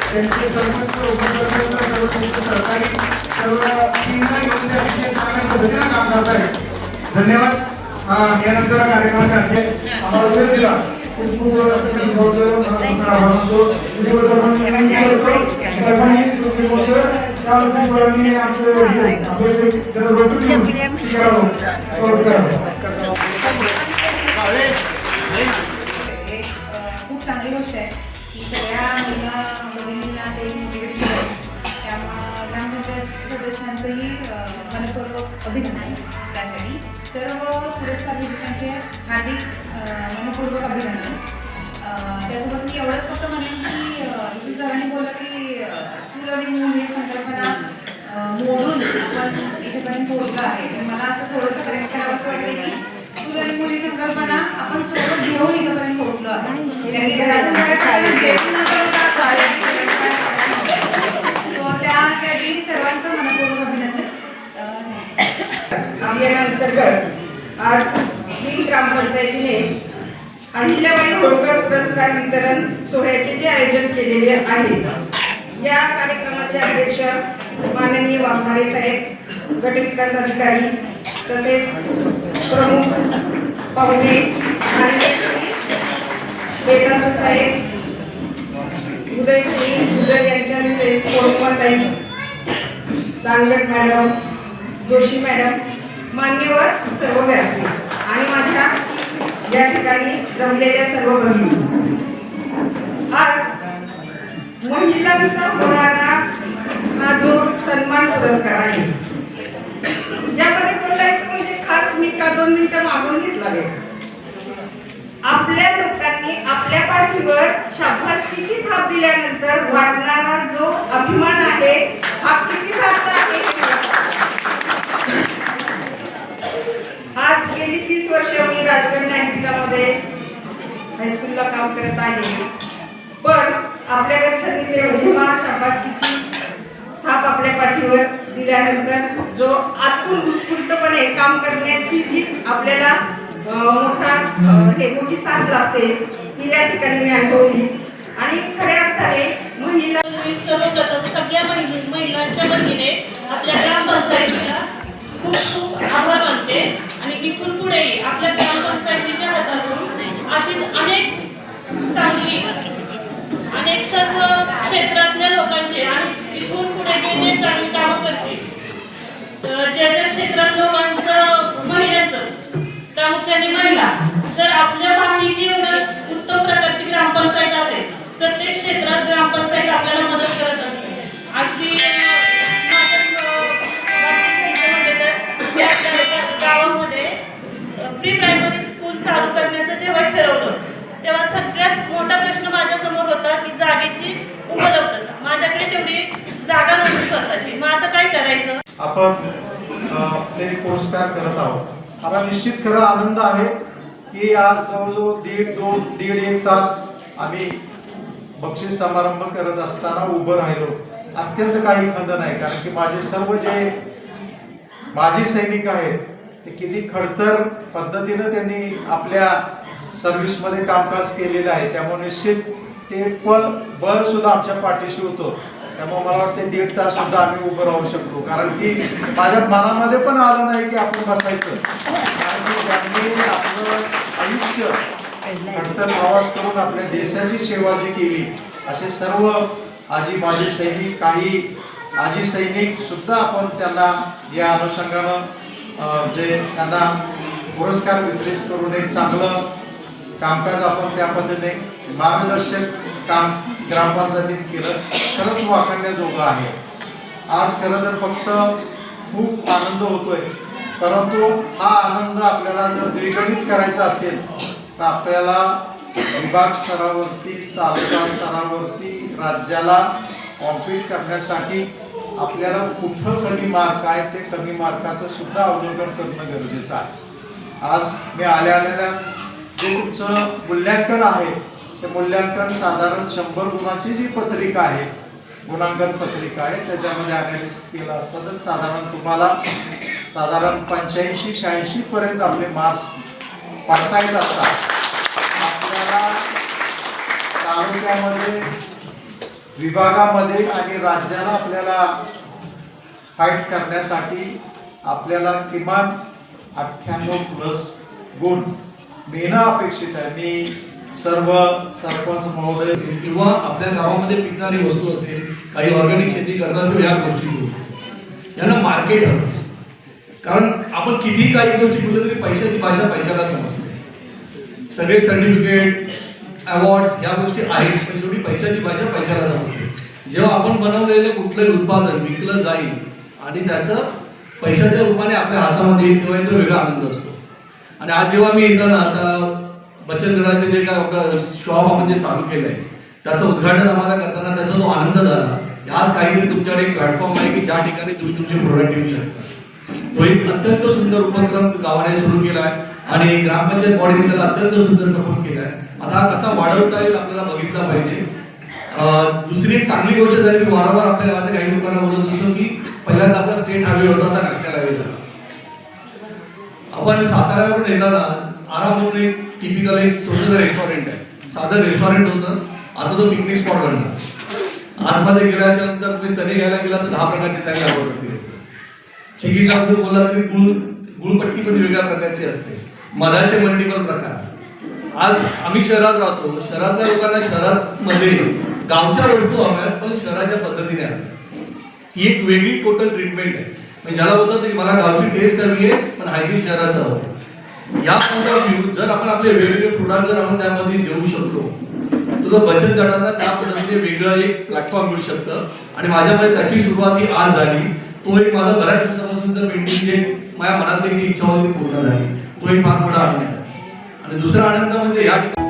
त्यांचे सरपंच उपसरपंच सरकारी सर्व टीमला घेऊन त्या ठिकाणी चांगल्या पद्धतीने काम करत आहेत. धन्यवाद. यानंतर कार्यक्रमाच्या अध्यक्ष आम्हाला वेळ दिला खूप खूप खूप चांगली गोष्ट आहे की सगळ्या मुलींना ते मोटिवेशन आहे. त्यामुळं ग्रामपंचायत सदस्यांचंही मनपूर्वक अभिनंदन. त्यासाठी सर्व पुरस्कार विजेत्यांचे हार्दिक मनपूर्वक अभिनंदन. त्यासोबत मी एवढंच फक्त म्हणेन की जसं सरांनी बोललं की चूल आणि मूल ही संकल्पना मोडून आपण इथेपर्यंत पोहोचलो आहे. तर मला असं थोडंसं करेक्ट करावं असं वाटतं की चूल आणि मूल ही संकल्पना आपण सोबत घेऊन इथंपर्यंत पोहोचलो आहे. त्यासाठी सर्वांचं मनपूर्वक अभिनंदन. अभियानांतर्गत आज श्री ग्रामपंचायतीने अहिल्याबाई होळकर पुरस्कार वितरण सोहळ्याचे जे आयोजन केलेले आहे, या कार्यक्रमाचे अध्यक्ष माननीय वाघमारे साहेब, गटविकास अधिकारी तसेच प्रमुख पाहुणे आणि बेटासू साहेब, उदय यांच्या मिसेस कोळपाताई, दांगट मॅडम, जोशी मॅडम, मान्यवर सर्व व्यासपीठ आणि माझ्या या ठिकाणी जमलेल्या सर्व भगिनी, आज महिलांचा होणारा हा जो सन्मान पुरस्कार आहे, यामध्ये बोलायचं म्हणजे खास मी का 2 मिनिटं मागून घेतला वेळ. आपल्या लोकांनी आपल्या पाठीवर शाबासकीची थाप दिल्यानंतर वाटणारा जो अभिमान आहे, हा किती सार्थ आहे. आज गेली 30 वर्ष मी राजगड न्यायपीठामध्ये हायस्कूलला काम करत आहे. पण आपल्या घरच्यांनी ते जेव्हा शाबासकीची थाप आपल्या पाठीवर दिल्यानंतर जो आतून उत्स्फूर्तपणे काम करण्याची जी आपल्याला मोठी साथ लागते, ती या ठिकाणी मी अनुभवली. आणि खऱ्या अर्थाने महिला सर्वप्रथम सगळ्या महिलांच्या वतीने आपल्या ग्रामपंचायतीला खूप खूप आभार मानते. आणि इथून पुढेही आपल्या ग्रामपंचायतीच्या हातातून अशीच अनेक सर्व क्षेत्रातल्या लोकांचे आणि इथून पुढे गेले चांगली कामं करते. ज्या ज्या क्षेत्रात लोकांचं महिलांचं प्रामुख्याने महिला जर आपल्या पाठीशी एवढं उत्तम प्रकारची ग्रामपंचायत असेल, प्रत्येक क्षेत्रात ग्रामपंचायत आपल्याला मदत करत असते. अगदी गावामध्ये प्री प्रायमरी स्कूल चालू करण्याचं जेव्हा ठरवलं, तेव्हा सगळ्यात मोठा प्रश्न माझ्यासमोर होता की जागेची उपलब्धता. माझ्याकडे तेवढी जागा नव्हती स्वतःची. मग आता काय करायचं. आपण आपले पुरस्कार करत आहोत. मला निश्चित खरा आनंद आहे की आज जवळजवळ दीड एक तास आम्ही बक्षीस समारंभ करत असताना उभं राहिलो. अत्यंत काही खंत नाही, कारण की माझे सर्व जे माजी सैनिक आहेत ते किती खडतर पद्धतीनं त्यांनी आपल्या सर्व्हिसमध्ये कामकाज केलेलं आहे. त्यामुळे निश्चित ते बळ सुद्धा आमच्या पाठीशी होतं. त्यामुळे मला वाटतं 1.5 तास सुद्धा आम्ही उभं राहू शकतो, कारण की माझ्या मनामध्ये पण आलं नाही की आपण बसायचं. कारण की त्यांनी आपलं आयुष्य खडतर प्रवास करून आपल्या देशाची सेवा जी केली, असे सर्व आजी माजी सैनिक, काही आजी सैनिक सुद्धा आपण त्यांना या अनुषंगानं जे त्यांना पुरस्कार वितरित करून एक चांगलं कामकाज आपण त्या पद्धतीने मार्गदर्शक काम ग्रामपंचायतीत केलं. खरंच वाखाणण्याजोगं आहे. आज खरं तर फक्त खूप आनंद होतोय, परंतु हा आनंद आपल्याला जर द्विगुणित करायचा असेल तर आपल्याला विभाग स्तरावरती, तालुका स्तरावरती, राज्याला कॉम्पीट करण्यासाठी आपल्याला कुठं कमी मार्क आहे ते कमी मार्काचं सुद्धा अवलोकन करणं गरजेचं आहे. आज मी आल्याच जे तुमचं मूल्यांकन आहे ते मूल्यांकन साधारण 100 गुणांची जी पत्रिका आहे, गुणांकन पत्रिका आहे, त्याच्यामध्ये अनालिसिस केलं असतं तर साधारण तुम्हाला 85-86 पर्यंत आपले मार्क्स पडता येत असतात. आपल्याला तालुक्यामध्ये, विभागामध्ये आणि राज्याला आपल्याला फाईट करण्यासाठी आपल्याला किमान 98+ गुण मिळणं अपेक्षित आहे. मी सर्व सरपंच महोदय किंवा आपल्या गावामध्ये पिकणारी वस्तू असेल, काही ऑर्गॅनिक शेती करतात किंवा या गोष्टी घेऊ, यांना मार्केट हवं. कारण आपण किती काही गोष्टी बोललो तरी पैशाची भाषा पैशाला समजते. सगळे सर्टिफिकेट, अवॉर्ड्स ह्या गोष्टी आहेत, पण शेवटी पैशाची भाषा पैशाला समजते. जेव्हा आपण बनवलेलं कुठलंही उत्पादन विकलं जाईल आणि त्याचं पैशाच्या रूपाने आपल्या हातामध्ये येईल तेव्हा तो वेगळा आनंद असतो. आणि आज जेव्हा मी इथं ना आता बचत गटाचे जे काय आपलं शॉप आपण जे चालू केलं आहे त्याचं उद्घाटन आम्हाला करताना त्याचा जो आनंद झाला. आज काहीतरी तुमच्याकडे एक प्लॅटफॉर्म आहे की ज्या ठिकाणी तुम्ही तुमचे प्रोडक्ट घेऊ शकता. तो एक अत्यंत सुंदर उपक्रम गावाने सुरू केला आहे आणि ग्रामपंचायत बॉडीने त्याला अत्यंत सुंदर सपोर्ट केला आहे. आता हा कसा वाढवता येईल आपल्याला बघितला पाहिजे. दुसरी एक चांगली गोष्ट झाली, मी वारंवार आपल्या गावातल्या काही लोकांना बोलत असतो की पहिल्यांदा आपला स्टेट हायवे होता, आता नॅशनल हायवे झाला. आपण साताऱ्यावरून येताना आराम म्हणून एक टिपिकल एक छोटंसं रेस्टॉरंट आहे, साधं रेस्टॉरंट होतं, आता तो पिकनिक स्पॉट बनला. आतमध्ये गेल्याच्या नंतर तुम्ही चणे घ्यायला गेला तर 10 प्रकारची चणे आवडतात. चिकीचा गुळ बोलला तरी गुळपट्टी पण वेगळ्या प्रकारची असते, मधाचे मल्टिपल प्रकार. आज आम्ही शहरात राहतो, शहरातल्या लोकांना शहरामध्ये गावच्या वस्तू हव्यात पण शहराच्या पद्धतीने हव्यात. ही एक वेगळी टोटल ट्रीटमेंट आहे. म्हणजे ज्याला बोलतात की मला गावची टेस्ट हवी आहे पण हायजीन शहराचं हवं. या पॉईंट ऑफ व्ह्यू जर आपण आपले वेगवेगळे प्रोडक्ट जर आपण त्यामध्ये देऊ शकलो तर बचत गटांना त्या पद्धतीने वेगळं एक प्लॅटफॉर्म मिळू शकतं. आणि माझ्यामध्ये त्याची सुरुवात ही आज झाली. तो एक माझा बऱ्याच दिवसापासूनचं पेंटिंग जे माझ्या मनातली जी इच्छा होती ती पूर्ण झाली. तो एक फार मोठा आनंद आहे. आणि दुसरा आनंद म्हणजे या ठिकाणी